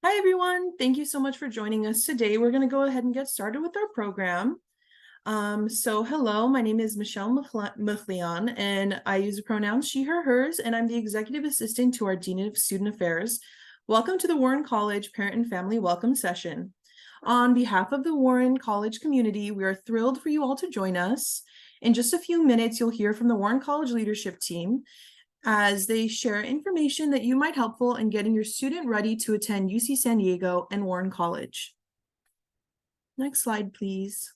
Hi, everyone. Thank you so much for joining us today. We're going to go ahead and get started with our program. Hello, my name is Michelle Mukhlian, and I use the pronouns she, her, hers, and I'm the Executive Assistant to our Dean of Student Affairs. Welcome to the Warren College Parent and Family Welcome Session. On behalf of the Warren College community, we are thrilled for you all to join us. In just a few minutes, you'll hear from the Warren College leadership team as they share information that you might helpful in getting your student ready to attend UC San Diego and Warren College. Next slide, please.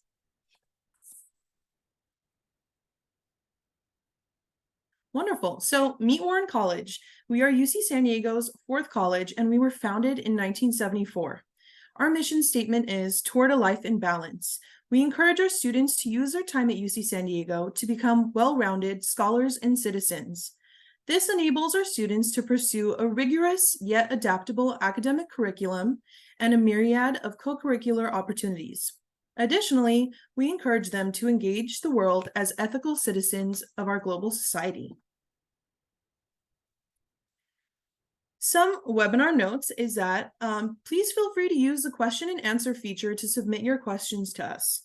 Wonderful. So meet Warren College. We are UC San Diego's fourth college, and we were founded in 1974. Our mission statement is toward a life in balance. We encourage our students to use their time at UC San Diego to become well-rounded scholars and citizens. This enables our students to pursue a rigorous yet adaptable academic curriculum and a myriad of co-curricular opportunities. Additionally, we encourage them to engage the world as ethical citizens of our global society. Some webinar notes is that please feel free to use the question and answer feature to submit your questions to us.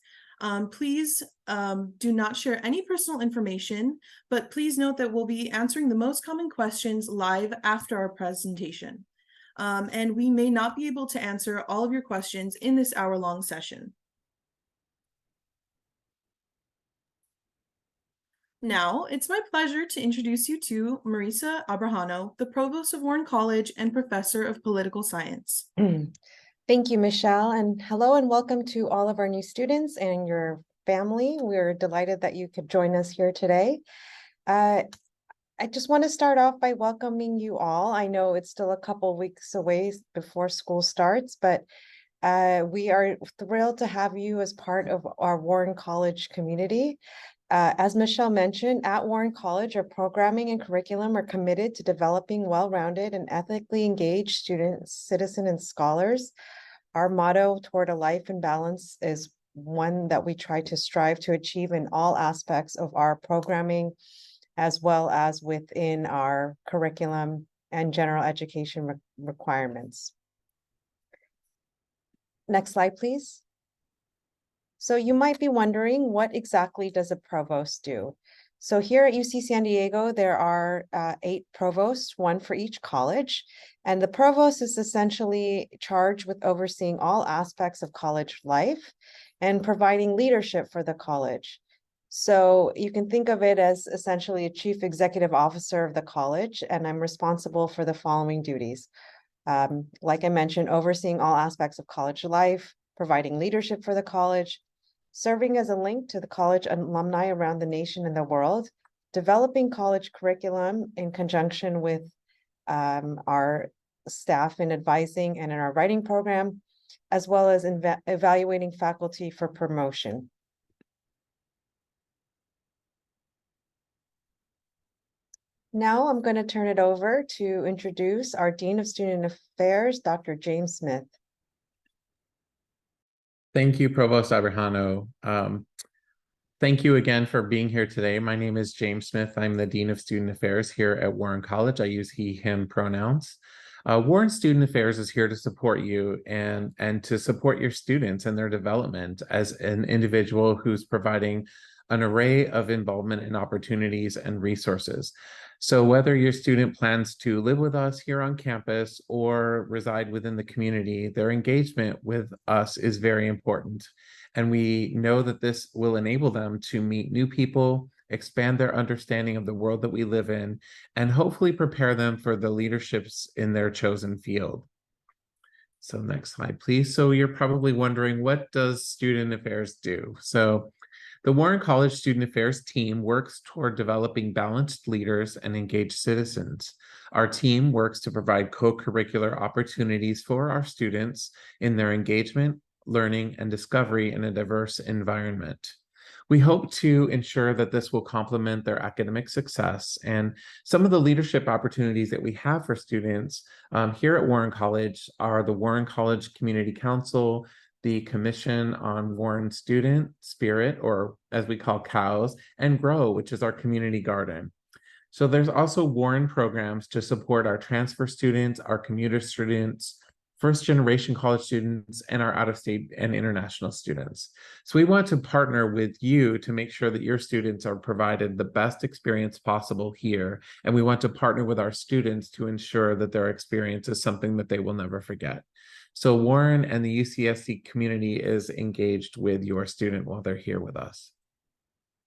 Please do not share any personal information, but please note that we'll be answering the most common questions live after our presentation. And we may not be able to answer all of your questions in this hour-long session. Now, it's my pleasure to introduce you to Marisa Abrajano, the Provost of Warren College and Professor of Political Science. Thank you, Michelle, and hello and welcome to all of our new students and your family. We're delighted that you could join us here today. I just want to start off by welcoming you all. I know it's still a couple weeks away before school starts, but we are thrilled to have you as part of our Warren College community. As Michelle mentioned, at Warren College, our programming and curriculum are committed to developing well-rounded and ethically engaged students, citizens, and scholars. Our motto, toward a life in balance, is one that we try to strive to achieve in all aspects of our programming, as well as within our curriculum and general education requirements. Next slide, please. So you might be wondering, what exactly does a provost do? So here at UC San Diego, there are 8 provosts, one for each college. And the provost is essentially charged with overseeing all aspects of college life and providing leadership for the college. So you can think of it as essentially a chief executive officer of the college, and I'm responsible for the following duties. Like I mentioned, overseeing all aspects of college life, providing leadership for the college, serving as a link to the college alumni around the nation and the world, developing college curriculum in conjunction with our staff in advising and in our writing program, as well as evaluating faculty for promotion. Now I'm going to turn it over to introduce our Dean of Student Affairs, Dr. James Smith. Thank you, Provost Abrajano. Thank you again for being here today. My name is James Smith. I'm the Dean of Student Affairs here at Warren College. I use he, him pronouns. Warren Student Affairs is here to support you and to support your students and their development as an individual who's providing an array of involvement and opportunities and resources. So whether your student plans to live with us here on campus or reside within the community, their engagement with us is very important. And we know that this will enable them to meet new people, expand their understanding of the world that we live in, and hopefully prepare them for the leaderships in their chosen field. So next slide, please. So you're probably wondering, what does Student Affairs do? So the Warren College Student Affairs team works toward developing balanced leaders and engaged citizens. Our team works to provide co-curricular opportunities for our students in their engagement, learning, and discovery in a diverse environment. We hope to ensure that this will complement their academic success, and some of the leadership opportunities that we have for students here at Warren College are the Warren College Community Council, the Commission on Warren Student Spirit, or as we call COWS, and GROW, which is our community garden. So there's also Warren programs to support our transfer students, our commuter students, first-generation college students, and our out-of-state and international students. So we want to partner with you to make sure that your students are provided the best experience possible here. And we want to partner with our students to ensure that their experience is something that they will never forget. So Warren and the UCSC community is engaged with your student while they're here with us.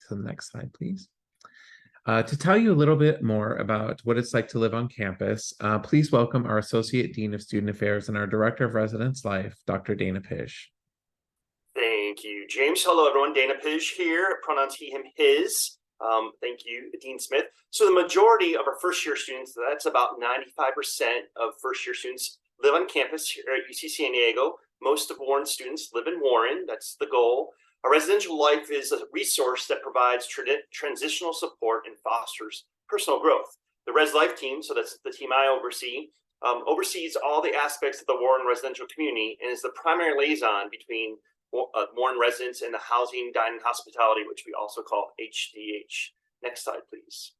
So next slide, please. To tell you a little bit more about what it's like to live on campus, please welcome our Associate Dean of Student Affairs and our Director of Residence Life, Dr. Dana Pish. Thank you, James. Hello, everyone. Dana Pish here, pronouns he, him, his. Thank you, Dean Smith. So the majority of our first-year students, that's about 95% of first-year students, live on campus here at UC San Diego. Most of Warren students live in Warren. That's the goal. A residential life is a resource that provides transitional support and fosters personal growth. The Res Life team, so that's the team I oversee, oversees all the aspects of the Warren residential community and is the primary liaison between Warren residents and the housing, dining, hospitality, which we also call HDH. Next slide, please.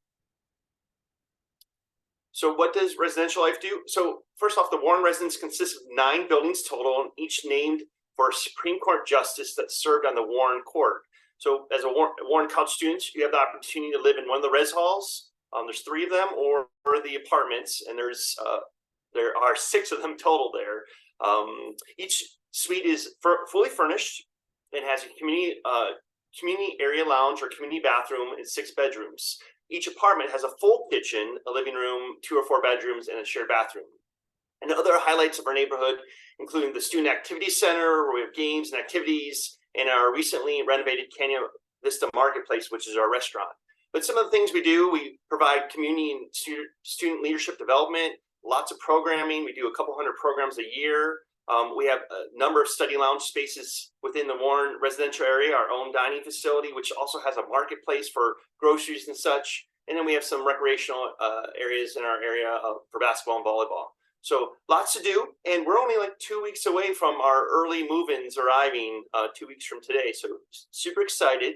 So what does residential life do? So first off, the Warren residence consists of 9 buildings total, and each named for a Supreme Court justice that served on the Warren Court. So as a Warren College student, you have the opportunity to live in one of the res halls. There's 3 of them, or the apartments, and there are 6 of them total there. Each suite is fully furnished and has a community area lounge or community bathroom and 6 bedrooms. Each apartment has a full kitchen, a living room, 2 or 4 bedrooms, and a shared bathroom. And other highlights of our neighborhood, including the Student Activity Center, where we have games and activities, and our recently renovated Canyon Vista Marketplace, which is our restaurant. But some of the things we do, we provide community and student leadership development, lots of programming. We do a couple hundred programs a year. We have a number of study lounge spaces within the Warren residential area, our own dining facility, which also has a marketplace for groceries and such. And then we have some recreational areas in our area for basketball and volleyball. So lots to do, and we're only like 2 weeks away from our early move-ins arriving 2 weeks from today. So super excited.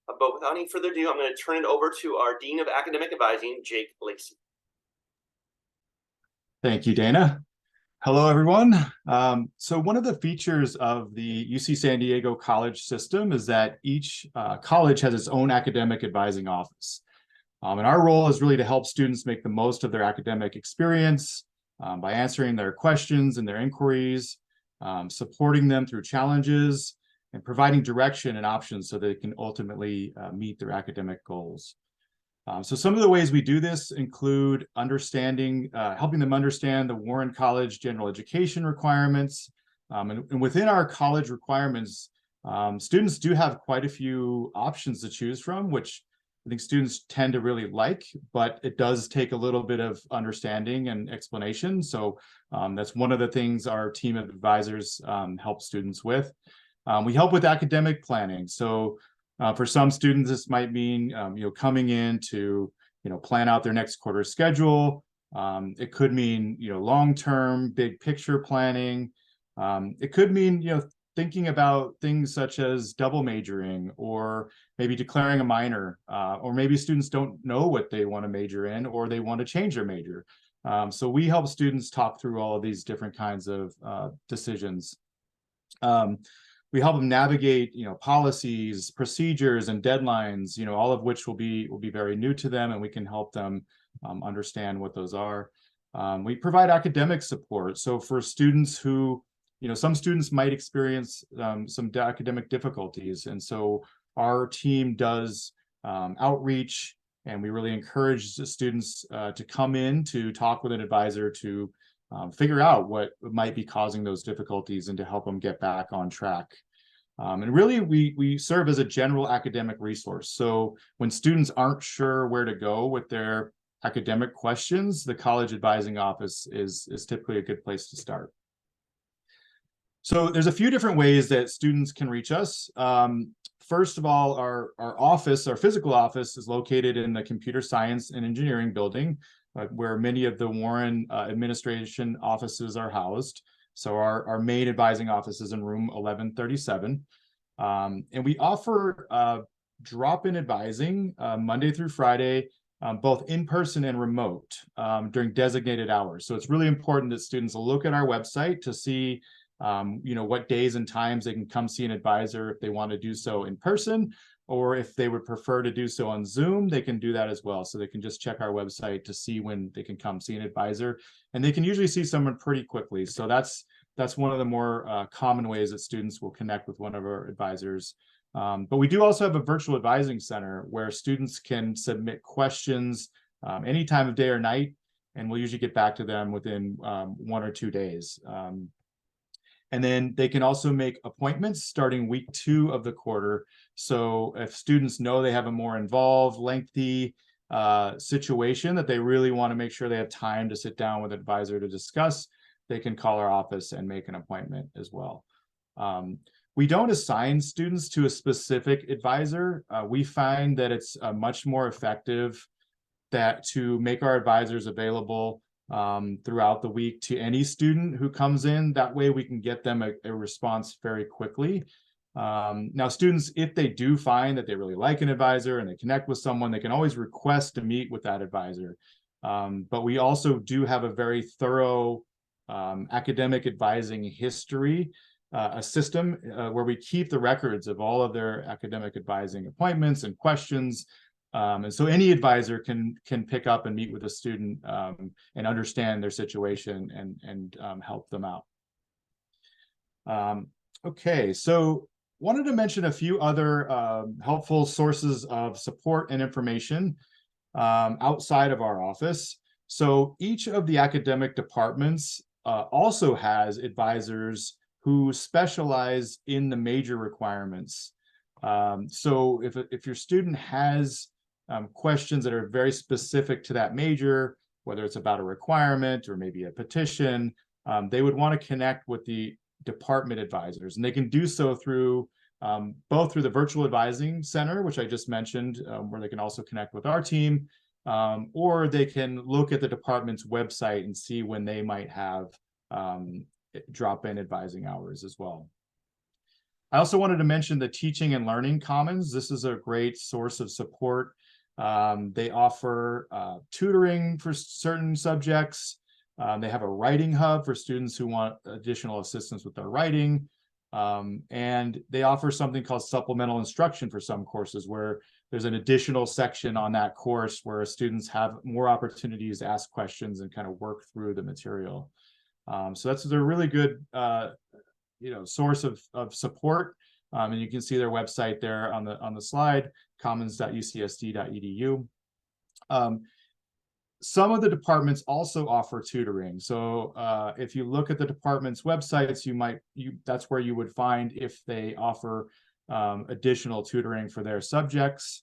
But without any further ado, I'm going to turn it over to our Dean of Academic Advising, Jake Lacey. Thank you, Dana. Hello, everyone. So one of the features of the UC San Diego college system is that each college has its own academic advising office. And our role is really to help students make the most of their academic experience by answering their questions and their inquiries, supporting them through challenges, and providing direction and options so they can ultimately meet their academic goals. So some of the ways we do this include helping them understand the Warren College general education requirements. And within our college requirements, students do have quite a few options to choose from, which I think students tend to really like, but it does take a little bit of understanding and explanation. So that's one of the things our team of advisors help students with. We help with academic planning. So for some students, this might mean coming in to plan out their next quarter schedule. It could mean long-term big picture planning. It could mean thinking about things such as double majoring, or maybe declaring a minor, or maybe students don't know what they want to major in, or they want to change their major. So we help students talk through all of these different kinds of decisions. We help them navigate, policies, procedures, and deadlines, all of which will be very new to them, and we can help them understand what those are. We provide academic support. So for students who, some students might experience some academic difficulties, and so our team does outreach, and we really encourage the students to come in to talk with an advisor to figure out what might be causing those difficulties and to help them get back on track. And really, we serve as a general academic resource. So when students aren't sure where to go with their academic questions, the college advising office is typically a good place to start. So there's a few different ways that students can reach us. First of all, our physical office is located in the Computer Science and Engineering building, where many of the Warren administration offices are housed. So our main advising office is in room 1137. And we offer drop-in advising Monday through Friday both in person and remote during designated hours. So it's really important that students look at our website to see what days and times they can come see an advisor if they want to do so in person, or if they would prefer to do so on Zoom, they can do that as well. So they can just check our website to see when they can come see an advisor, and they can usually see someone pretty quickly. So that's one of the more common ways that students will connect with one of our advisors. But we do also have a virtual advising center where students can submit questions any time of day or night, and we'll usually get back to them within 1 or 2 days. And then they can also make appointments starting week 2 of the quarter. So if students know they have a more involved, lengthy situation that they really want to make sure they have time to sit down with an advisor to discuss, they can call our office and make an appointment as well. We don't assign students to a specific advisor. We find that it's much more effective to make our advisors available throughout the week to any student who comes in. That way we can get them a response very quickly. Now, students, if they do find that they really like an advisor and they connect with someone, they can always request to meet with that advisor. But we also do have a very thorough academic advising history, a system where we keep the records of all of their academic advising appointments and questions. And so any advisor can pick up and meet with a student and understand their situation and help them out. Okay, so wanted to mention a few other helpful sources of support and information outside of our office. So each of the academic departments also has advisors who specialize in the major requirements. So if your student has questions that are very specific to that major, whether it's about a requirement or maybe a petition, they would want to connect with the department advisors, and they can do so through both through the virtual advising center, which I just mentioned, where they can also connect with our team, or they can look at the department's website and see when they might have drop-in advising hours as well. I also wanted to mention the Teaching and Learning Commons. This is a great source of support. They offer tutoring for certain subjects. They have a writing hub for students who want additional assistance with their writing. And they offer something called supplemental instruction for some courses, where there's an additional section on that course where students have more opportunities to ask questions and kind of work through the material. So that's a really good source of support. And you can see their website there on the slide, commons.ucsd.edu. Some of the departments also offer tutoring. So if you look at the department's websites, that's where you would find if they offer additional tutoring for their subjects.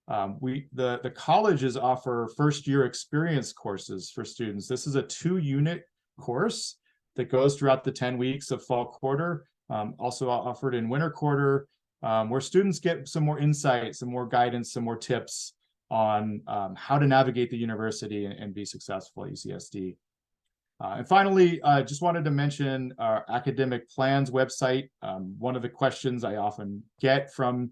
The colleges offer first-year experience courses for students. This is a 2-unit course that goes throughout the 10 weeks of fall quarter, also offered in winter quarter, where students get some more insight, some more guidance, some more tips on how to navigate the university and be successful at UCSD. And finally, just wanted to mention our academic plans website. One of the questions I often get from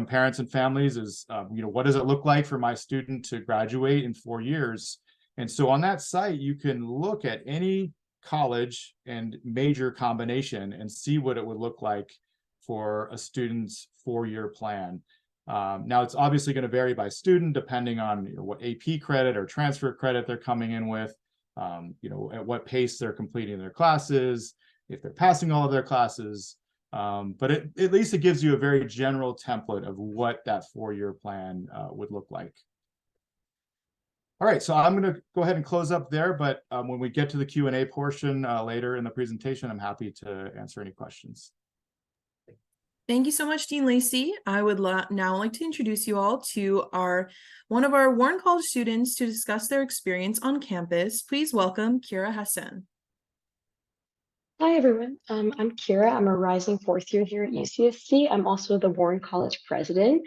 parents and families is, what does it look like for my student to graduate in 4 years? And so on that site, you can look at any college and major combination and see what it would look like for a student's 4-year plan. Now, it's obviously going to vary by student depending on what AP credit or transfer credit they're coming in with, at what pace they're completing their classes, if they're passing all of their classes. But at least it gives you a very general template of what that 4-year plan would look like. All right, so I'm going to go ahead and close up there, but when we get to the Q&A portion later in the presentation, I'm happy to answer any questions. Thank you so much, Dean Lacey. I would now like to introduce you all to one of our Warren College students to discuss their experience on campus. Please welcome Kira Hassan. Hi, everyone. I'm Kira. I'm a rising 4th year here at UCSD. I'm also the Warren College president.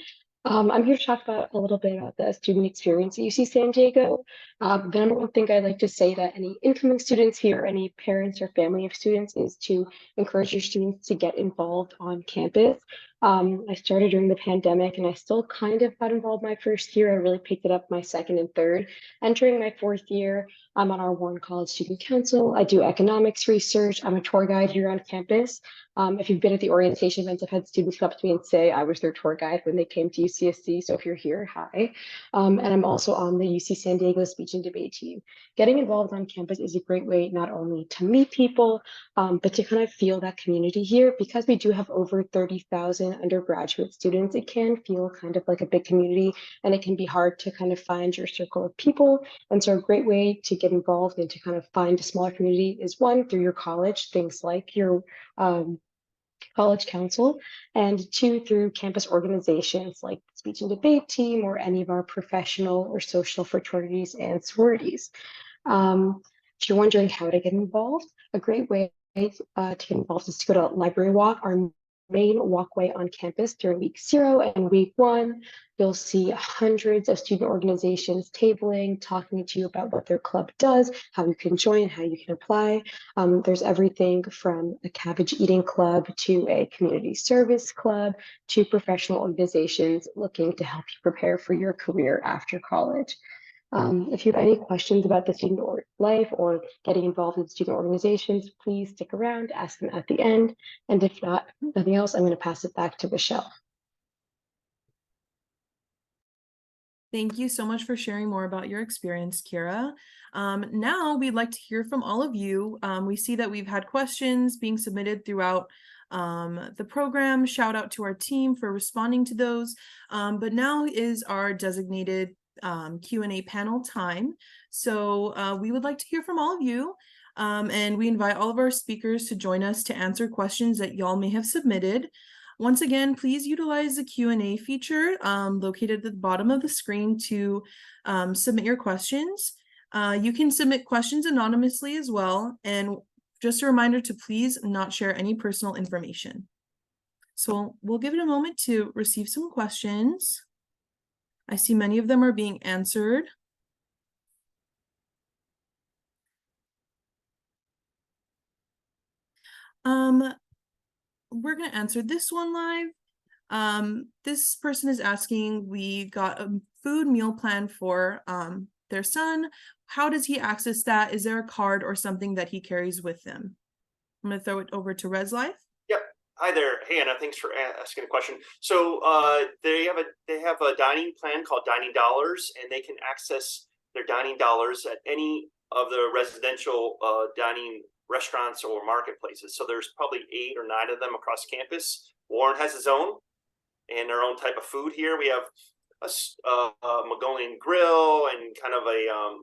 I'm here to talk about a little bit about the student experience at UC San Diego. The number one thing I'd like to say to any incoming students here, or any parents or family of students, is to encourage your students to get involved on campus. I started during the pandemic and I still kind of got involved my first year. I really picked it up my second and third. Entering my fourth year, I'm on our Warren College Student Council. I do economics research. I'm a tour guide here on campus. If you've been at the orientation events, I've had students come up to me and say I was their tour guide when they came to UCSC. So if you're here, hi. And I'm also on the UC San Diego speech and debate team. Getting involved on campus is a great way not only to meet people, but to kind of feel that community here. Because we do have over 30,000 undergraduate students, it can feel kind of like a big community, and it can be hard to kind of find your circle of people. And so a great way to get involved and to kind of find a smaller community is one, through your college, things like your college council, and two, through campus organizations like speech and debate team or any of our professional or social fraternities and sororities. If you're wondering how to get involved, a great way to get involved is to go to Library Walk, our main walkway on campus during week 0 and week 1. You'll see hundreds of student organizations tabling, talking to you about what their club does, how you can join, how you can apply. There's everything from a cabbage eating club to a community service club to professional organizations looking to help you prepare for your career after college. If you have any questions about the student life or getting involved in student organizations, please stick around, ask them at the end. And if not, nothing else, I'm going to pass it back to Michelle. Thank you so much for sharing more about your experience, Kira. Now we'd like to hear from all of you. We see that we've had questions being submitted throughout the program. Shout out to our team for responding to those. But now is our designated Q&A panel time. So we would like to hear from all of you. And we invite all of our speakers to join us to answer questions that y'all may have submitted. Once again, please utilize the Q&A feature located at the bottom of the screen to submit your questions. You can submit questions anonymously as well. And just a reminder to please not share any personal information. So we'll give it a moment to receive some questions. I see many of them are being answered. We're going to answer this one live. This person is asking, we got a food meal plan for their son. How does he access that? Is there a card or something that he carries with him? I'm going to throw it over to Res Life. Yep. Hi there, Hannah. Thanks for asking a question. So they have a dining plan called Dining Dollars, and they can access their dining dollars at any of the residential dining restaurants or marketplaces. So there's probably 8 or 9 of them across campus. Warren has his own and their own type of food here. We have a Mongolian grill and kind of a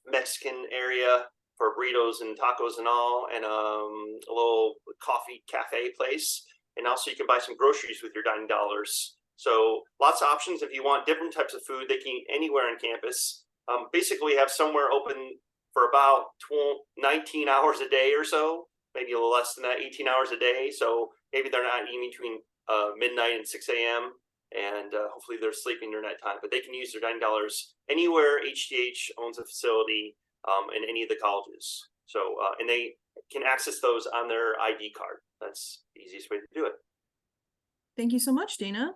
Mexican area for burritos and tacos and all, and a little coffee cafe place. And also you can buy some groceries with your dining dollars. So lots of options. If you want different types of food, they can eat anywhere on campus. Basically we have somewhere open for about 19 hours a day or so, maybe a little less than that, 18 hours a day. So maybe they're not eating between midnight and 6 a.m. and hopefully they're sleeping during that time. But they can use their dining dollars anywhere HDH owns a facility in any of the colleges. So and they can access those on their ID card. That's the easiest way to do it. Thank you so much, Dana.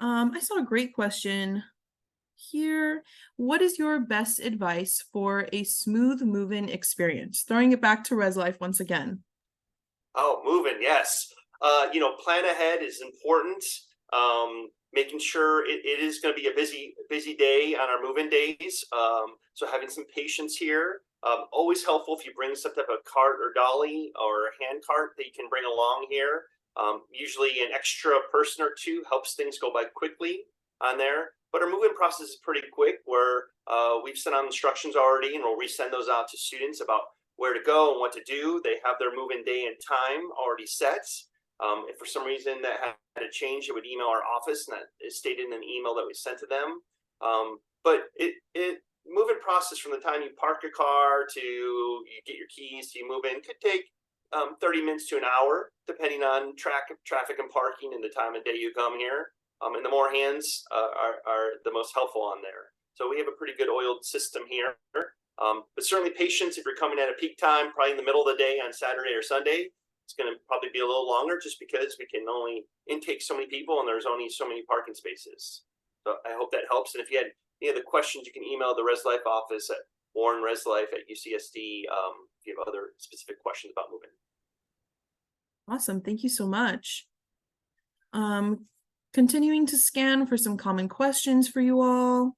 I saw a great question here. What is your best advice for a smooth move-in experience? Throwing it back to Res Life once again. Oh, moving, yes. Plan ahead is important. Making sure it is going to be a busy day on our move-in days. So having some patience here. Always helpful if you bring some type of cart or dolly or hand cart that you can bring along here. Usually an extra person or two helps things go by quickly on there. But our move-in process is pretty quick, where we've sent out instructions already, and we'll resend those out to students about where to go and what to do. They have their move-in day and time already set. If for some reason that had to change, it would email our office, and that is stated in an email that we sent to them. But it move-in process from the time you park your car to you get your keys to you move in could take 30 minutes to an hour, depending on traffic and parking and the time of day you come here. And the more hands are the most helpful on there. So we have a pretty good oiled system here. But certainly patience if you're coming at a peak time, probably in the middle of the day on Saturday or Sunday. It's going to probably be a little longer just because we can only intake so many people and there's only so many parking spaces. So I hope that helps. And if you had any other questions, you can email the Res Life office at warrenreslife@ucsd if you have other specific questions about moving. Awesome. Thank you so much. Continuing to scan for some common questions for you all.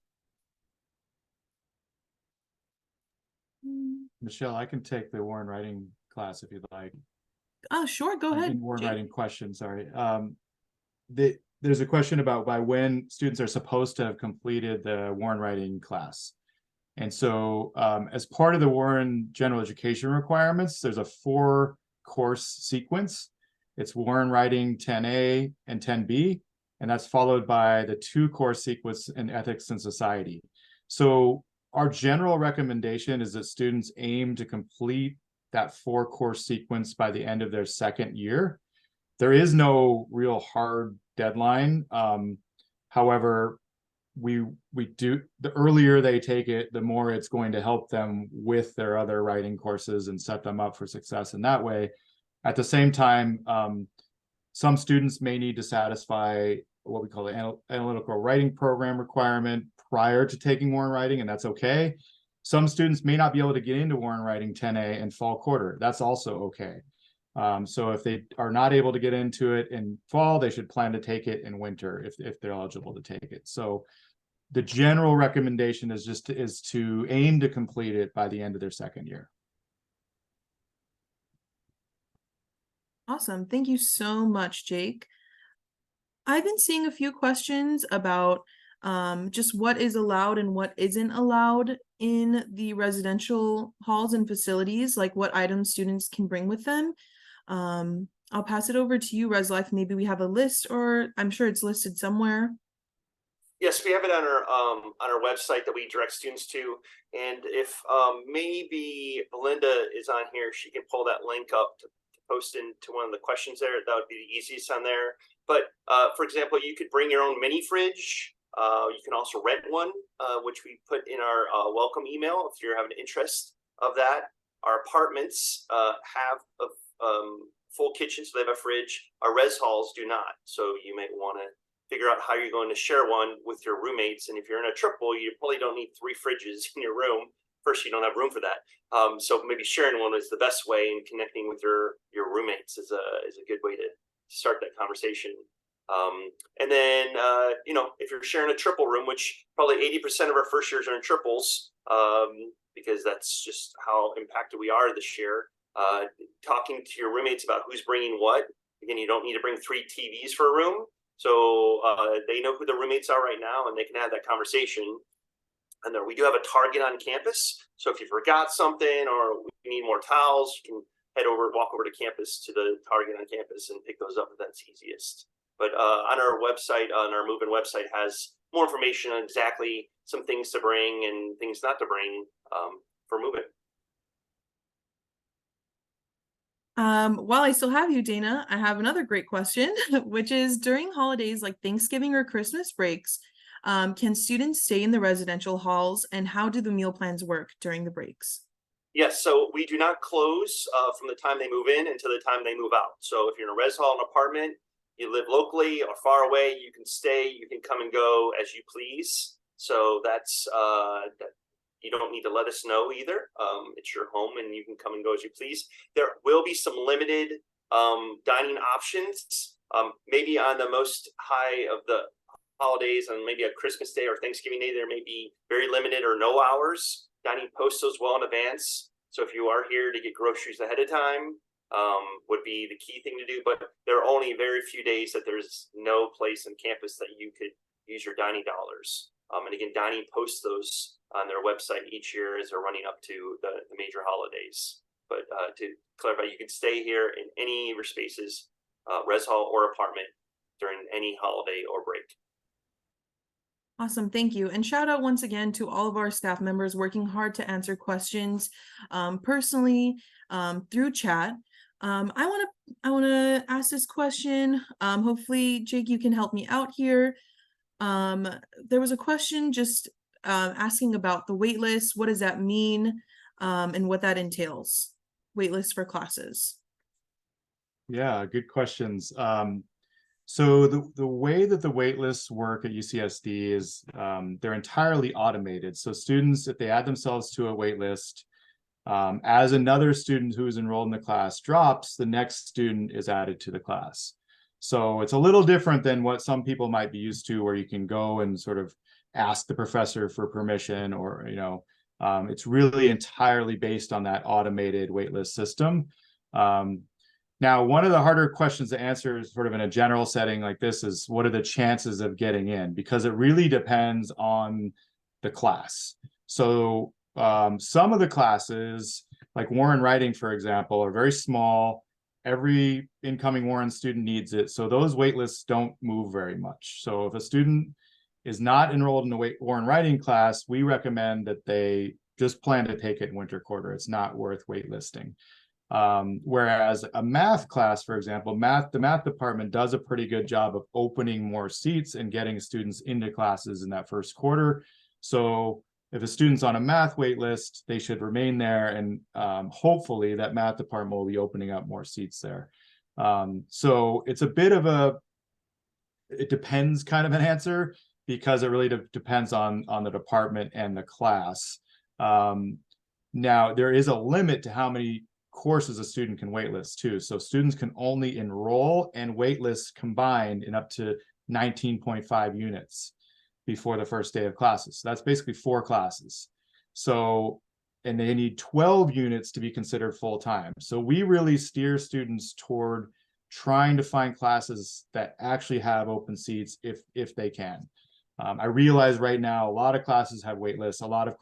Michelle, I can take the Warren writing class if you'd like. Oh, sure. Go ahead. Warren Jake. writing question, sorry. There's a question about by when students are supposed to have completed the Warren writing class. And so as part of the Warren general education requirements, there's a 4-course sequence. It's Warren writing 10A and 10B, and that's followed by the 2-course sequence in ethics and society. So our general recommendation is that students aim to complete that 4-course sequence by the end of their second year. There is no real hard deadline. However, we do, the earlier they take it, the more it's going to help them with their other writing courses and set them up for success in that way. At the same time, some students may need to satisfy what we call the analytical writing program requirement prior to taking Warren writing, and that's okay. Some students may not be able to get into Warren writing 10A in fall quarter. That's also okay. So if they are not able to get into it in fall, they should plan to take it in winter if they're eligible to take it. So the general recommendation is just to aim to complete it by the end of their second year. Awesome. Thank you so much, Jake. I've been seeing a few questions about just what is allowed and what isn't allowed in the residential halls and facilities, like what items students can bring with them. I'll pass it over to you, Res Life. Maybe we have a list, or I'm sure it's listed somewhere. Yes, we have it on our website that we direct students to. And if maybe Belinda is on here, she can pull that link up to post into one of the questions there. That would be the easiest on there. But for example, you could bring your own mini fridge. You can also rent one, which we put in our welcome email if you're having an interest of that. Our apartments have a full kitchen, so they have a fridge. Our res halls do not. So you might want to figure out how you're going to share one with your roommates. And if you're in a triple, you probably don't need 3 fridges in your room. First, you don't have room for that. So maybe sharing one is the best way, and connecting with your roommates is a good way to start that conversation. And then, if you're sharing a triple room, which probably 80% of our first years are in triples, because that's just how impacted we are this year. Talking to your roommates about who's bringing what. Again, you don't need to bring 3 TVs for a room. So they know who the roommates are right now, and they can have that conversation. And then we do have a Target on campus. So if you forgot something or we need more towels, you can walk over to campus to the Target on campus and pick those up if that's easiest. But on our website, on our Move-In website, has more information on exactly some things to bring and things not to bring for Move-In. While I still have you, Dana, I have another great question, which is during holidays like Thanksgiving or Christmas breaks, can students stay in the residential halls, and how do the meal plans work during the breaks? Yes, so we do not close from the time they move in until the time they move out. So if you're in a res hall, an apartment, you live locally or far away, you can stay, you can come and go as you please. So that's you don't need to let us know either. It's your home and you can come and go as you please. There will be some limited dining options, maybe on the most high of the holidays, and maybe a Christmas Day or Thanksgiving Day, there may be very limited or no hours. Dining posts those well in advance. So if you are here to get groceries ahead of time, would be the key thing to do. But there are only very few days that there's no place on campus that you could use your dining dollars. And again, dining posts those on their website each year as they're running up to the major holidays. But to clarify, you can stay here in any of your spaces, res hall or apartment, during any holiday or break. Awesome, thank you. And shout out once again to all of our staff members working hard to answer questions personally through chat. I want to ask this question. Hopefully, Jake, you can help me out here. There was a question just asking about the wait list. What does that mean, and what that entails? Wait list for classes. Yeah, good questions. So the way that the wait lists work at UCSD is they're entirely automated. So students, if they add themselves to a wait list, as another student who is enrolled in the class drops, the next student is added to the class. So it's a little different than what some people might be used to, where you can go and sort of ask the professor for permission, or, it's really entirely based on that automated waitlist system. Now, one of the harder questions to answer is sort of in a general setting like this is, what are the chances of getting in? Because it really depends on the class. So some of the classes, like Warren Writing, for example, are very small. Every incoming Warren student needs it. So those wait lists don't move very much. So if a student is not enrolled in a Warren Writing class, we recommend that they just plan to take it in winter quarter. It's not worth waitlisting. Whereas a math class, for example, the math department does a pretty good job of opening more seats and getting students into classes in that first quarter. So if a student's on a math wait list, they should remain there, and hopefully that math department will be opening up more seats there. So it's a bit of it depends kind of an answer, because it really depends on the department and the class. Now, there is a limit to how many courses a student can waitlist too. So students can only enroll and waitlist combined in up to 19.5 units before the first day of classes. So that's basically 4 classes. So, and they need 12 units to be considered full-time. So we really steer students toward trying to find classes that actually have open seats if they can. I realize right now a lot of classes have wait lists, a lot of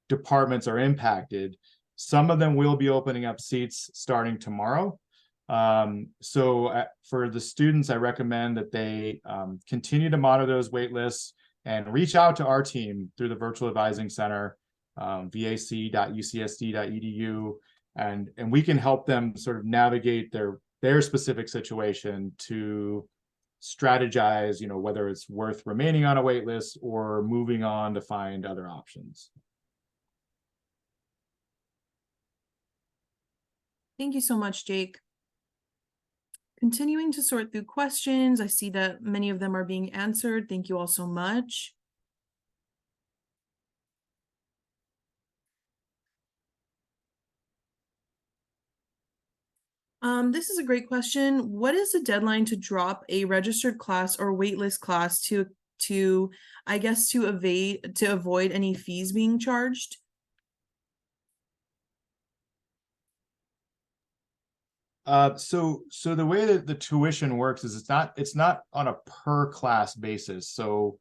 departments are impacted. Some of them will be opening up seats starting tomorrow. So for the students, I recommend that they continue to monitor those wait lists and reach out to our team through the Virtual Advising Center, vac.ucsd.edu, and we can help them sort of navigate their specific situation to strategize, whether it's worth remaining on a wait list or moving on to find other options. Thank you so much, Jake. Continuing to sort through questions, I see that many of them are being answered. Thank you all so much. This is a great question. What is the deadline to drop a registered class or waitlist class to avoid any fees being charged? So the way that the tuition works is it's not on a per class basis. So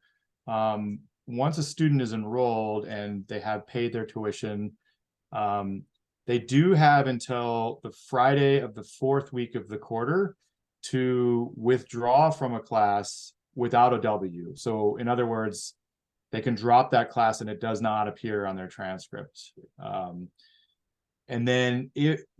once a student is enrolled and they have paid their tuition, they do have until the Friday of the 4th week of the quarter to withdraw from a class without a W. So in other words, they can drop that class and it does not appear on their transcript. And then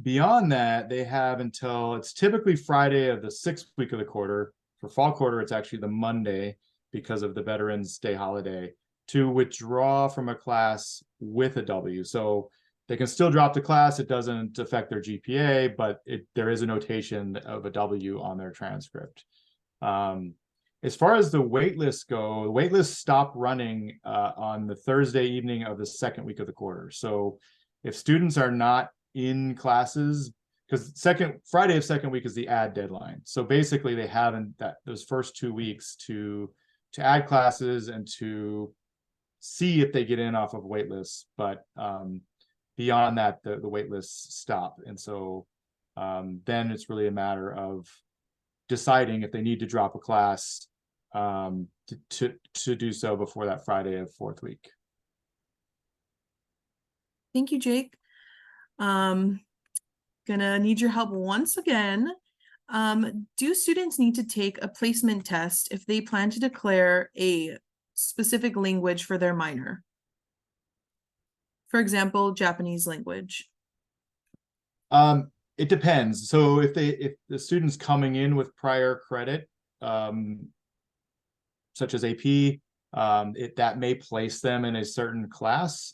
beyond that, they have until, it's typically Friday of the 6th week of the quarter. For fall quarter, it's actually the Monday because of the Veterans Day holiday, to withdraw from a class with a W. So they can still drop the class. It doesn't affect their GPA, but there is a notation of a W on their transcript. As far as the waitlists go, the waitlists stop running on the Thursday evening of the 2nd week of the quarter. So if students are not in classes, because Friday of 2nd week is the add deadline. So basically they haven't those first 2 weeks to add classes and to see if they get in off of waitlists. But beyond that, the waitlists stop. And so then it's really a matter of deciding if they need to drop a class to do so before that Friday of 4th week. Thank you, Jake. Gonna need your help once again. Do students need to take a placement test if they plan to declare a specific language for their minor? For example, Japanese language. It depends. So if the student's coming in with prior credit, such as AP, that may place them in a certain class.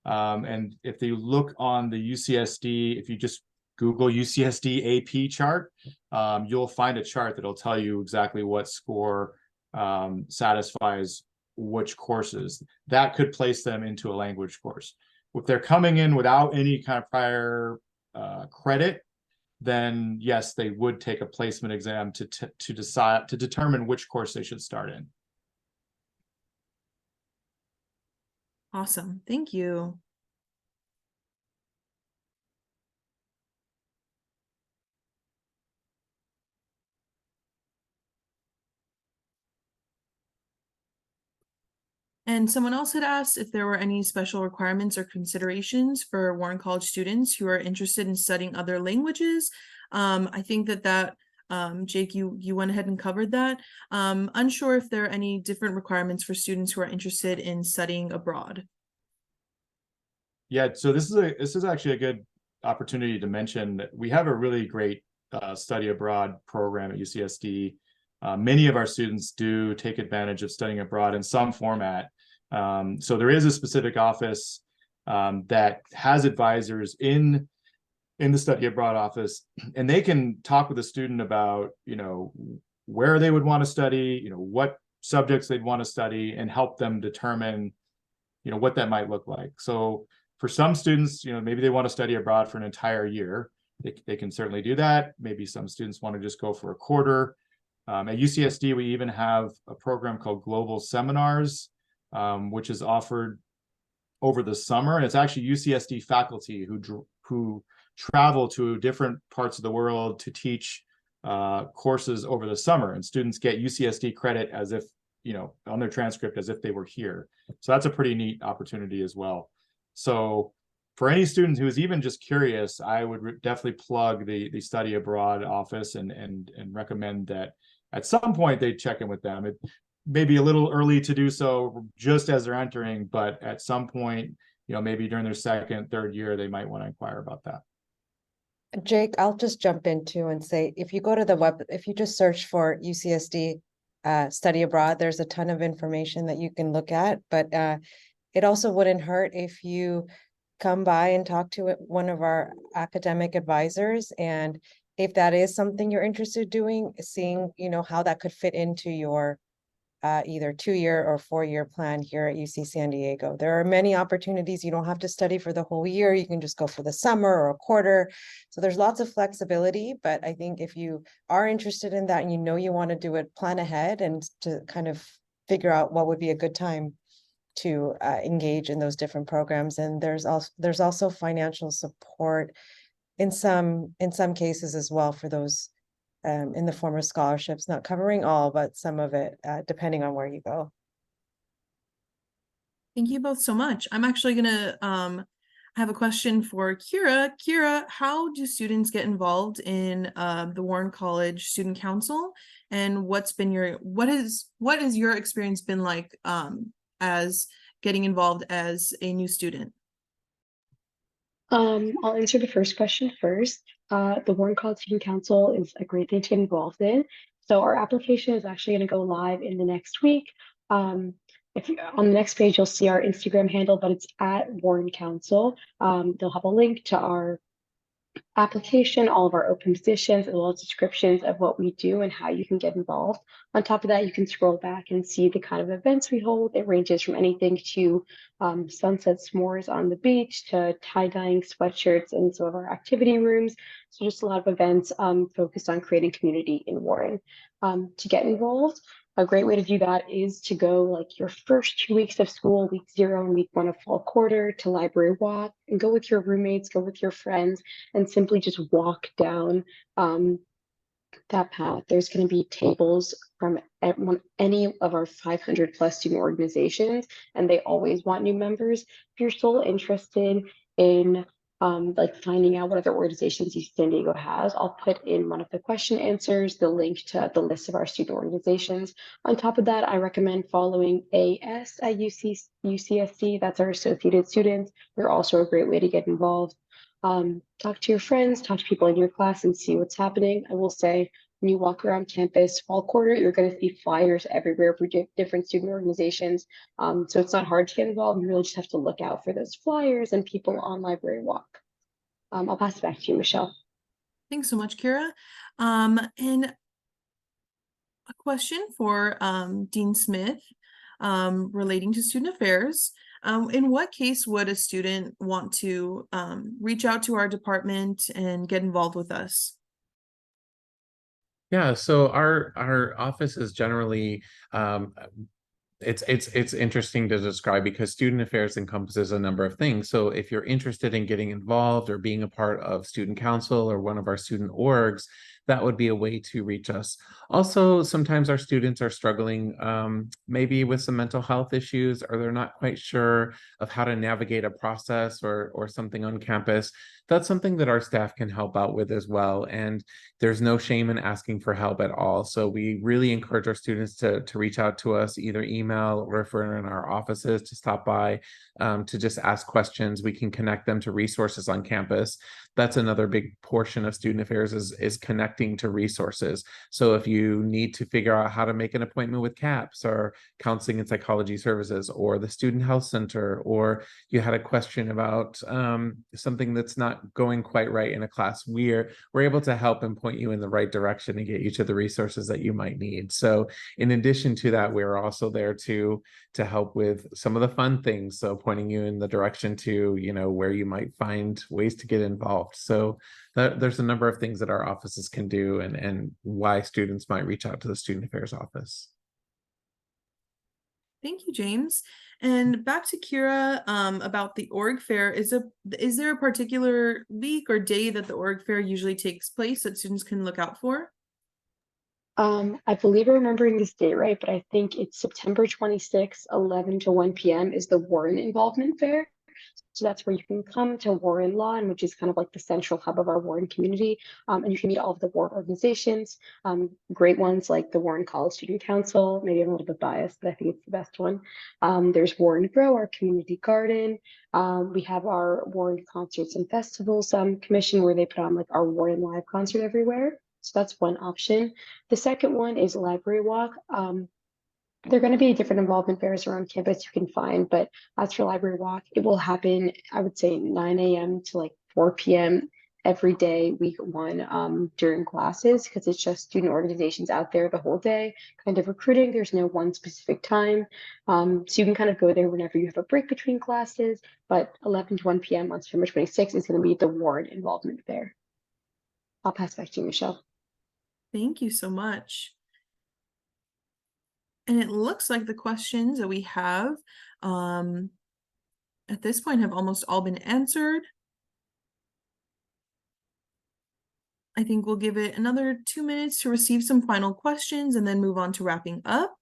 And if they look on the UCSD, if you just Google UCSD AP chart, you'll find a chart that'll tell you exactly what score satisfies which courses. That could place them into a language course. If they're coming in without any kind of prior credit, then yes, they would take a placement exam to determine which course they should start in. Awesome. Thank you. And someone else had asked if there were any special requirements or considerations for Warren College students who are interested in studying other languages. I think that Jake, you went ahead and covered that. Unsure if there are any different requirements for students who are interested in studying abroad. Yeah, so this is actually a good opportunity to mention that we have a really great study abroad program at UCSD. Many of our students do take advantage of studying abroad in some format. So there is a specific office that has advisors in the study abroad office, and they can talk with a student about, where they would want to study, what subjects they'd want to study, and help them determine, what that might look like. So for some students, maybe they want to study abroad for an entire year. They can certainly do that. Maybe some students want to just go for a quarter. At UCSD, we even have a program called Global Seminars, which is offered over the summer. And it's actually UCSD faculty who travel to different parts of the world to teach courses over the summer. And students get UCSD credit as if, on their transcript as if they were here. So that's a pretty neat opportunity as well. So for any student who is even just curious, I would definitely plug the study abroad office and recommend that at some point they check in with them. It may be a little early to do so just as they're entering, but at some point, maybe during their second, third year, they might want to inquire about that. Jake, I'll just jump in too and say, if you go to the web, if you just search for UCSD study abroad, there's a ton of information that you can look at, but it also wouldn't hurt if you come by and talk to one of our academic advisors. And if that is something you're interested in doing, seeing, how that could fit into your either 2-year or 4-year plan here at UC San Diego. There are many opportunities. You don't have to study for the whole year. You can just go for the summer or a quarter. So there's lots of flexibility, but I think if you are interested in that and you want to do it, plan ahead and to kind of figure out what would be a good time to engage in those different programs. And there's also financial support in some cases as well for those in the form of scholarships, not covering all, but some of it, depending on where you go. Thank you both so much. I'm actually gonna have a question for Kira. Kira, how do students get involved in the Warren College Student Council? And what is your experience been like as getting involved as a new student? I'll answer the first question first. The Warren College Student Council is a great thing to get involved in. So our application is actually going to go live in the next week. If you, on the next page, you'll see our Instagram handle, but it's at Warren Council. They'll have a link to our application, all of our open positions, as well as descriptions of what we do and how you can get involved. On top of that, you can scroll back and see the kind of events we hold. It ranges from anything to sunset s'mores on the beach to tie-dyeing sweatshirts in some of our activity rooms. So just a lot of events focused on creating community in Warren. To get involved, a great way to do that is to go like your first 2 weeks of school, week 0 and week 1 of fall quarter, to library walk and go with your roommates, go with your friends, and simply just walk down that path. There's going to be tables from any of our 500 plus student organizations, and they always want new members. If you're still interested in like finding out what other organizations UC San Diego has, I'll put in one of the question answers the link to the list of our student organizations. On top of that, I recommend following AS at UCSD. That's our associated students. They're also a great way to get involved. Talk to your friends, talk to people in your class and see what's happening. I will say, when you walk around campus fall quarter, you're going to see flyers everywhere for different student organizations. So it's not hard to get involved. You really just have to look out for those flyers and people on library walk. I'll pass it back to you, Michelle. Thanks so much, Kira. And a question for Dean Smith relating to student affairs. In what case would a student want to reach out to our department and get involved with us? Yeah, so our office is generally it's interesting to describe because student affairs encompasses a number of things. So if you're interested in getting involved or being a part of student council or one of our student orgs, that would be a way to reach us. Also, sometimes our students are struggling maybe with some mental health issues, or they're not quite sure of how to navigate a process or something on campus. That's something that our staff can help out with as well. And there's no shame in asking for help at all. So we really encourage our students to reach out to us, either email or if we're in our offices, to stop by, to just ask questions. We can connect them to resources on campus. That's another big portion of student affairs is connecting to resources. So if you need to figure out how to make an appointment with CAPS or Counseling and Psychology Services or the Student Health Center, or you had a question about something that's not going quite right in a class, we're able to help and point you in the right direction and get you to the resources that you might need. So in addition to that, we're also there to help with some of the fun things. So pointing you in the direction to, where you might find ways to get involved. So there's a number of things that our offices can do and why students might reach out to the Student Affairs office. Thank you, James. And back to Kira about the org fair. Is there a particular week or day that the org fair usually takes place that students can look out for? I believe I'm remembering this date right, but I think it's September 26th, 11 to 1 p.m. is the Warren Involvement Fair. So that's where you can come to Warren Lawn, which is kind of like the central hub of our Warren community. And you can meet all of the Warren organizations, great ones like the Warren College Student Council. Maybe I'm a little bit biased, but I think it's the best one. There's Warren Grow, our community garden. We have our Warren Concerts and Festivals commission where they put on like our Warren Live concert everywhere. So that's one option. The second one is Library Walk. There are going to be different involvement fairs around campus you can find, but as for Library Walk, it will happen, I would say 9 a.m. to like 4 p.m. every day, week one, during classes, because it's just student organizations out there the whole day, kind of recruiting. There's no one specific time. So you can kind of go there whenever you have a break between classes, but 11 to 1 p.m. on September 26th is going to be the Warren Involvement Fair. I'll pass back to you, Michelle. Thank you so much. And it looks like the questions that we have at this point have almost all been answered. I think we'll give it another 2 minutes to receive some final questions and then move on to wrapping up.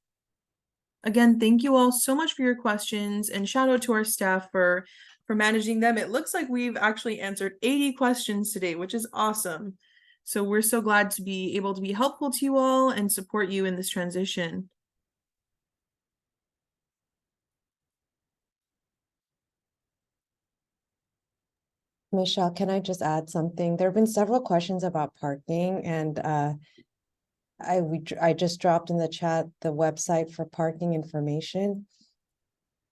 Again, thank you all so much for your questions, and shout out to our staff for managing them. It looks like we've actually answered 80 questions today, which is awesome. So we're so glad to be able to be helpful to you all and support you in this transition. Michelle, can I just add something? There have been several questions about parking, and I just dropped in the chat the website for parking information.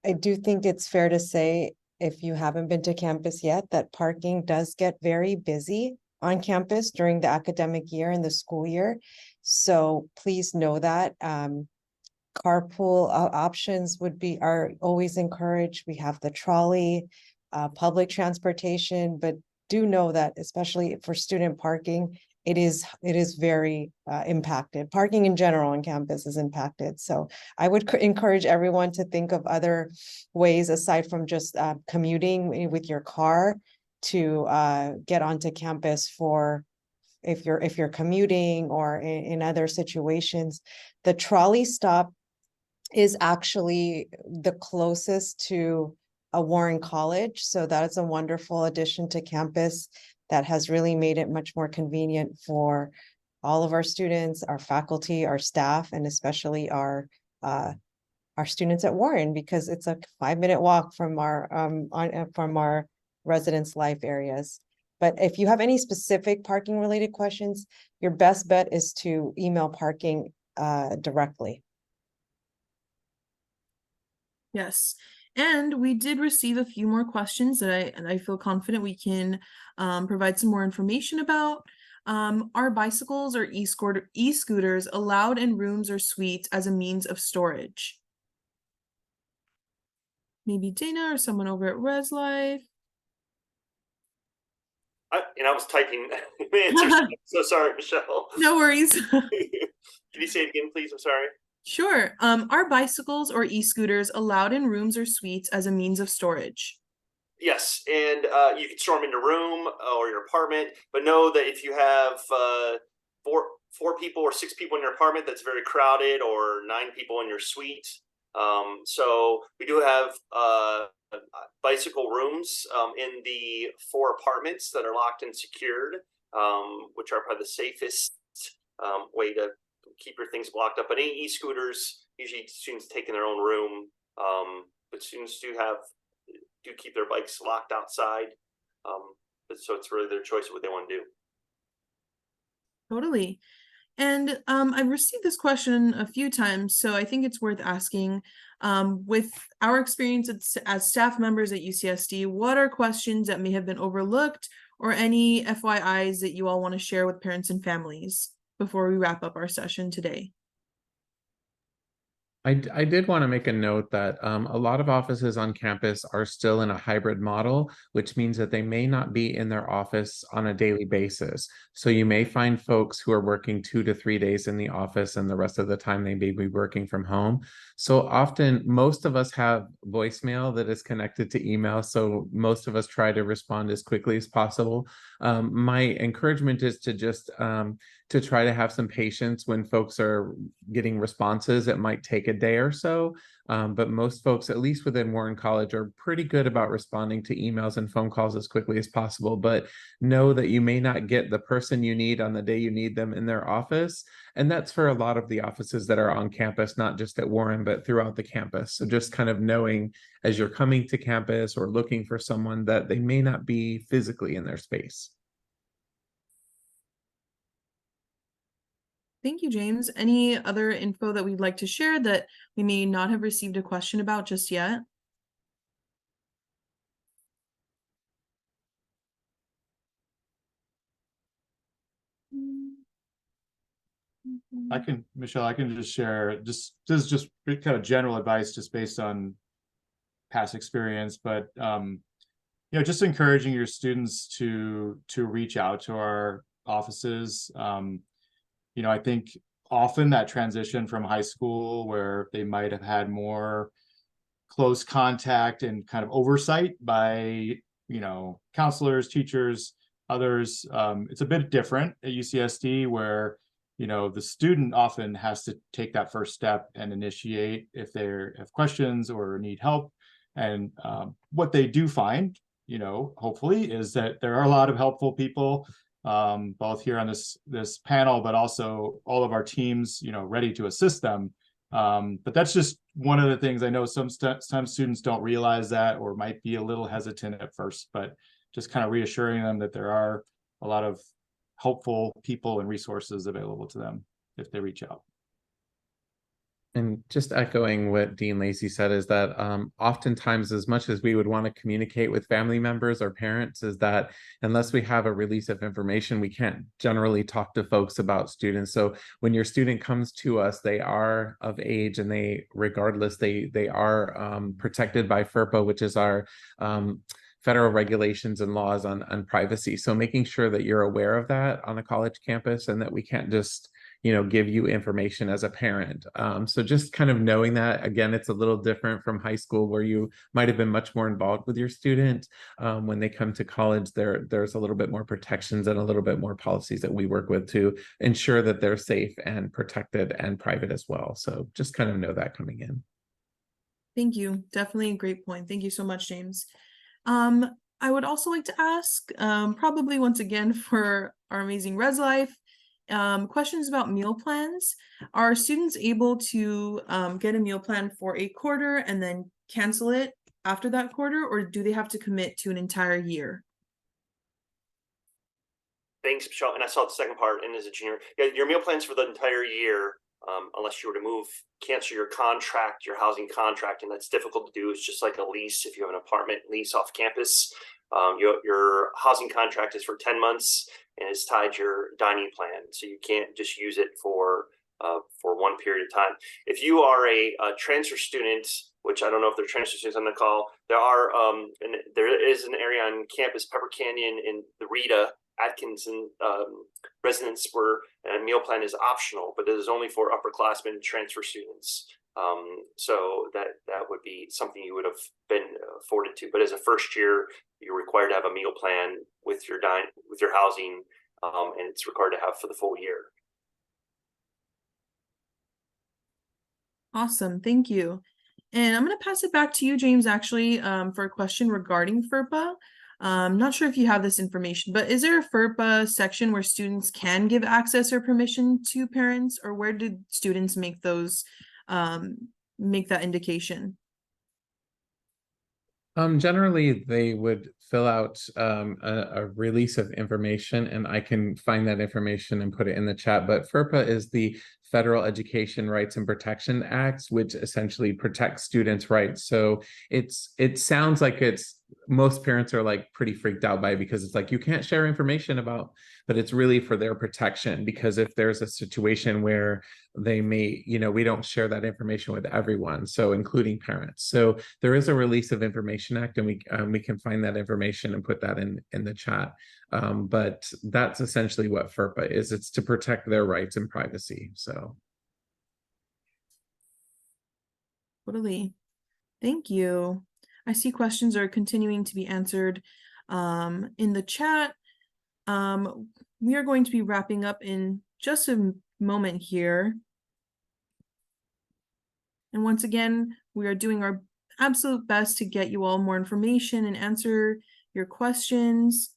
I do think it's fair to say, if you haven't been to campus yet, that parking does get very busy on campus during the academic year and the school year. So please know that. Carpool options are always encouraged. We have the trolley, public transportation, but do know that especially for student parking, it is very impacted. Parking in general on campus is impacted. So I would encourage everyone to think of other ways aside from just commuting with your car to get onto campus for if you're commuting or in other situations. The trolley stop is actually the closest to a Warren College. So that is a wonderful addition to campus that has really made it much more convenient for all of our students, our faculty, our staff, and especially our students at Warren, because it's a 5-minute walk from our residence life areas. But if you have any specific parking related questions, your best bet is to email parking directly. Yes, and we did receive a few more questions that I feel confident we can provide some more information about. Are bicycles or e-scooters allowed in rooms or suites as a means of storage? Maybe Dana or someone over at Res Life. I was typing answers. So sorry, Michelle. No worries. Can you say it again, please? I'm sorry. Sure. Are bicycles or e-scooters allowed in rooms or suites as a means of storage? Yes, and you can store them in your room or your apartment. But know that if you have four people or six people in your apartment, that's very crowded, or 9 people in your suite. So we do have bicycle rooms in the 4 apartments that are locked and secured, which are probably the safest way to keep your things blocked up. But any e-scooters, usually students take in their own room, but students do keep their bikes locked outside. So it's really their choice of what they want to do. Totally. And I've received this question a few times, so I think it's worth asking. With our experience as staff members at UCSD, what are questions that may have been overlooked, or any FYIs that you all want to share with parents and families before we wrap up our session today? I did want to make a note that a lot of offices on campus are still in a hybrid model, which means that they may not be in their office on a daily basis. So you may find folks who are working 2 to 3 days in the office, and the rest of the time they may be working from home. So often, most of us have voicemail that is connected to email. So most of us try to respond as quickly as possible. My encouragement is to just to try to have some patience when folks are getting responses. It might take a day or so, but most folks, at least within Warren College, are pretty good about responding to emails and phone calls as quickly as possible. But know that you may not get the person you need on the day you need them in their office. And that's for a lot of the offices that are on campus, not just at Warren, but throughout the campus. So just kind of knowing as you're coming to campus or looking for someone that they may not be physically in their space. Thank you, James. Any other info that we'd like to share that we may not have received a question about just yet? Michelle, I can just share, this is just kind of general advice just based on past experience, but just encouraging your students to reach out to our offices. I think often that transition from high school, where they might have had more close contact and kind of oversight by counselors, teachers, others, it's a bit different at UCSD, where the student often has to take that first step and initiate if they have questions or need help. And what they do find, hopefully, is that there are a lot of helpful people, both here on this panel, but also all of our teams, ready to assist them. But that's just one of the things. I know some students don't realize that, or might be a little hesitant at first, but just kind of reassuring them that there are a lot of helpful people and resources available to them if they reach out. And just echoing what Dean Lacey said, is that oftentimes, as much as we would want to communicate with family members or parents, is that unless we have a release of information, we can't generally talk to folks about students. So when your student comes to us, they are of age, and they are protected by FERPA, which is our federal regulations and laws on privacy. So making sure that you're aware of that on a college campus, and that we can't just give you information as a parent. So just kind of knowing that, again, it's a little different from high school, where you might have been much more involved with your student. When they come to college, there's a little bit more protections and a little bit more policies that we work with to ensure that they're safe and protected and private as well. So just kind of know that coming in. Thank you. Definitely a great point. Thank you so much, James. I would also like to ask, probably once again for our amazing Res Life, questions about meal plans. Are students able to get a meal plan for a quarter and then cancel it after that quarter, or do they have to commit to an entire year? Thanks, Michelle. And I saw the second part, and as a junior, your meal plans for the entire year, unless you were to cancel your contract, your housing contract, and that's difficult to do. It's just like a lease. If you have an apartment lease off campus, your housing contract is for 10 months. and it's tied to your dining plan. So you can't just use it for one period of time. If you are a transfer student, which I don't know if there are transfer students on the call, there is an area on campus, Pepper Canyon in the Rita Atkinson residence, where a meal plan is optional, but it is only for upperclassmen transfer students. So that would be something you would have been afforded to. But as a first year, you're required to have a meal plan with your housing, and it's required to have for the full year. Awesome, thank you. And I'm going to pass it back to you, James, actually, for a question regarding FERPA. Not sure if you have this information, but is there a FERPA section where students can give access or permission to parents, or where did students make those, make that indication? Generally, they would fill out a release of information, and I can find that information and put it in the chat. But FERPA is the Federal Education Rights and Protection Act, which essentially protects students' rights. So it sounds like most parents are like pretty freaked out by it, because it's like, you can't share information about, but it's really for their protection. Because if there's a situation where they may, we don't share that information with everyone, so including parents. So there is a Release of Information Act, and we can find that information and put that in the chat. But that's essentially what FERPA is. It's to protect their rights and privacy. So Totally. Thank you. I see questions are continuing to be answered in the chat. We are going to be wrapping up in just a moment here. And once again, we are doing our absolute best to get you all more information and answer your questions.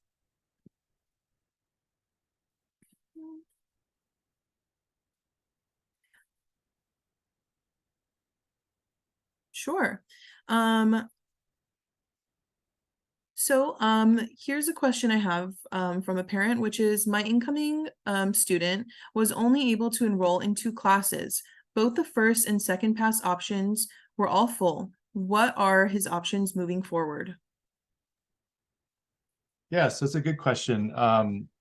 Sure. Here's a question I have from a parent, which is, my incoming student was only able to enroll in 2 classes. Both the first and second pass options were all full. What are his options moving forward? Yes, that's a good question.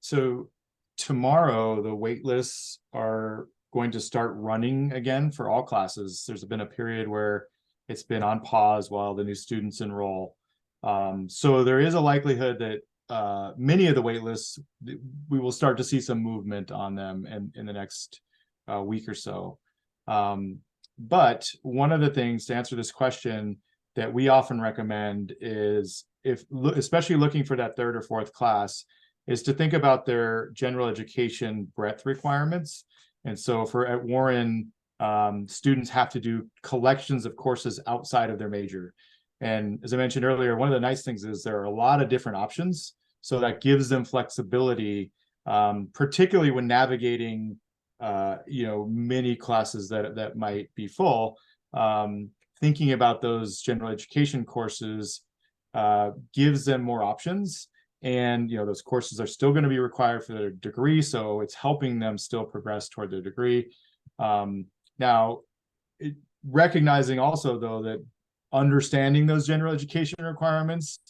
So tomorrow, the wait lists are going to start running again for all classes. There's been a period where it's been on pause while the new students enroll. So there is a likelihood that many of the wait lists, we will start to see some movement on them in the next week or so. But one of the things to answer this question that we often recommend is, especially looking for that 3rd or 4th class, is to think about their general education breadth requirements. And so at Warren, students have to do collections of courses outside of their major. And as I mentioned earlier, one of the nice things is there are a lot of different options. So that gives them flexibility, particularly when navigating many classes that might be full. Thinking about those general education courses gives them more options. And those courses are still going to be required for their degree, so it's helping them still progress toward their degree. Now, recognizing also, though, that understanding those general education requirements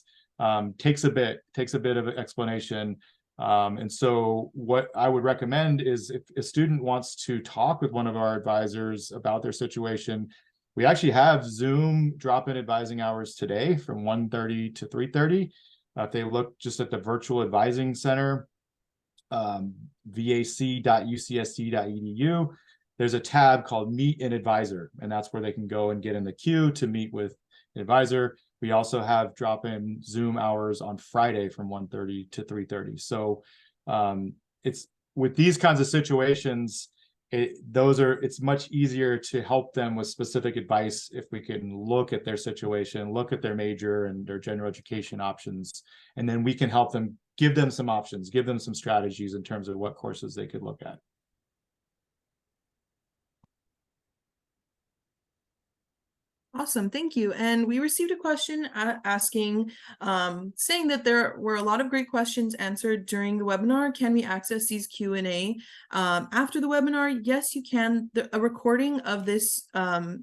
takes a bit of an explanation. And so what I would recommend is, if a student wants to talk with one of our advisors about their situation, we actually have Zoom drop-in advising hours today from 1:30 to 3:30. If they look just at the virtual advising center, vac.ucsd.edu, there's a tab called Meet an Advisor, and that's where they can go and get in the queue to meet with an advisor. We also have drop-in Zoom hours on Friday from 1:30 to 3:30. So it's with these kinds of situations, it's much easier to help them with specific advice if we can look at their situation, look at their major and their general education options, and then we can help them, give them some options, give them some strategies in terms of what courses they could look at. Awesome, thank you. And we received a question asking, saying that there were a lot of great questions answered during the webinar. Can we access these Q&A after the webinar? Yes, you can. A recording of this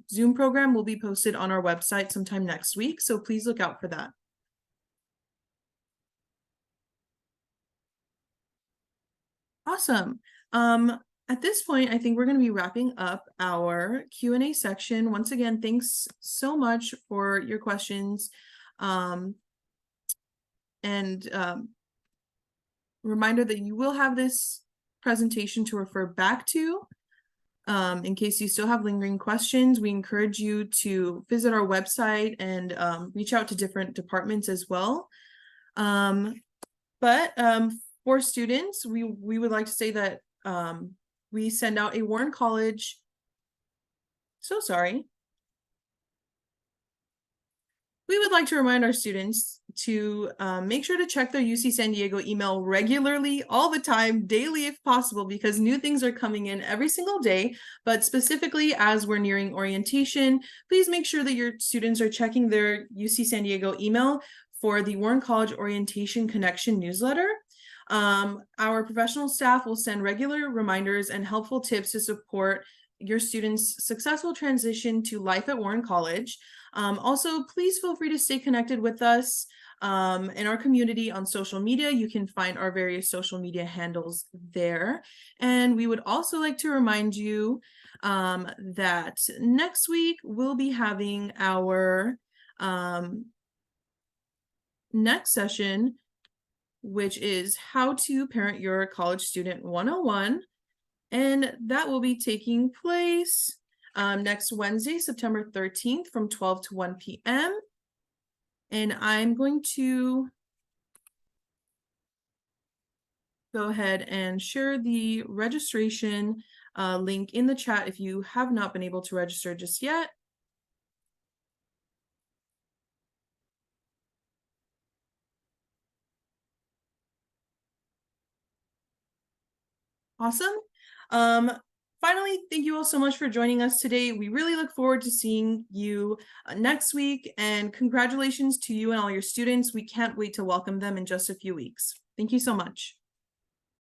Zoom program will be posted on our website sometime next week, so please look out for that. Awesome. At this point, I think we're going to be wrapping up our Q&A section. Once again, thanks so much for your questions. Reminder that you will have this presentation to refer back to. In case you still have lingering questions, we encourage you to visit our website and reach out to different departments as well. For students, we would like to say that we send out a Warren College. So sorry. We would like to remind our students to make sure to check their UC San Diego email regularly, all the time, daily if possible, because new things are coming in every single day. But specifically, as we're nearing orientation, please make sure that your students are checking their UC San Diego email for the Warren College Orientation Connection newsletter. Our professional staff will send regular reminders and helpful tips to support your students' successful transition to life at Warren College. Also, please feel free to stay connected with us in our community on social media. You can find our various social media handles there. And we would also like to remind you that next week we'll be having our next session, which is How to Parent Your College Student 101. And that will be taking place next Wednesday, September 13th from 12 to 1 p.m. And I'm going to go ahead and share the registration link in the chat if you have not been able to register just yet. Awesome. Finally, thank you all so much for joining us today. We really look forward to seeing you next week, and congratulations to you and all your students. We can't wait to welcome them in just a few weeks. Thank you so much.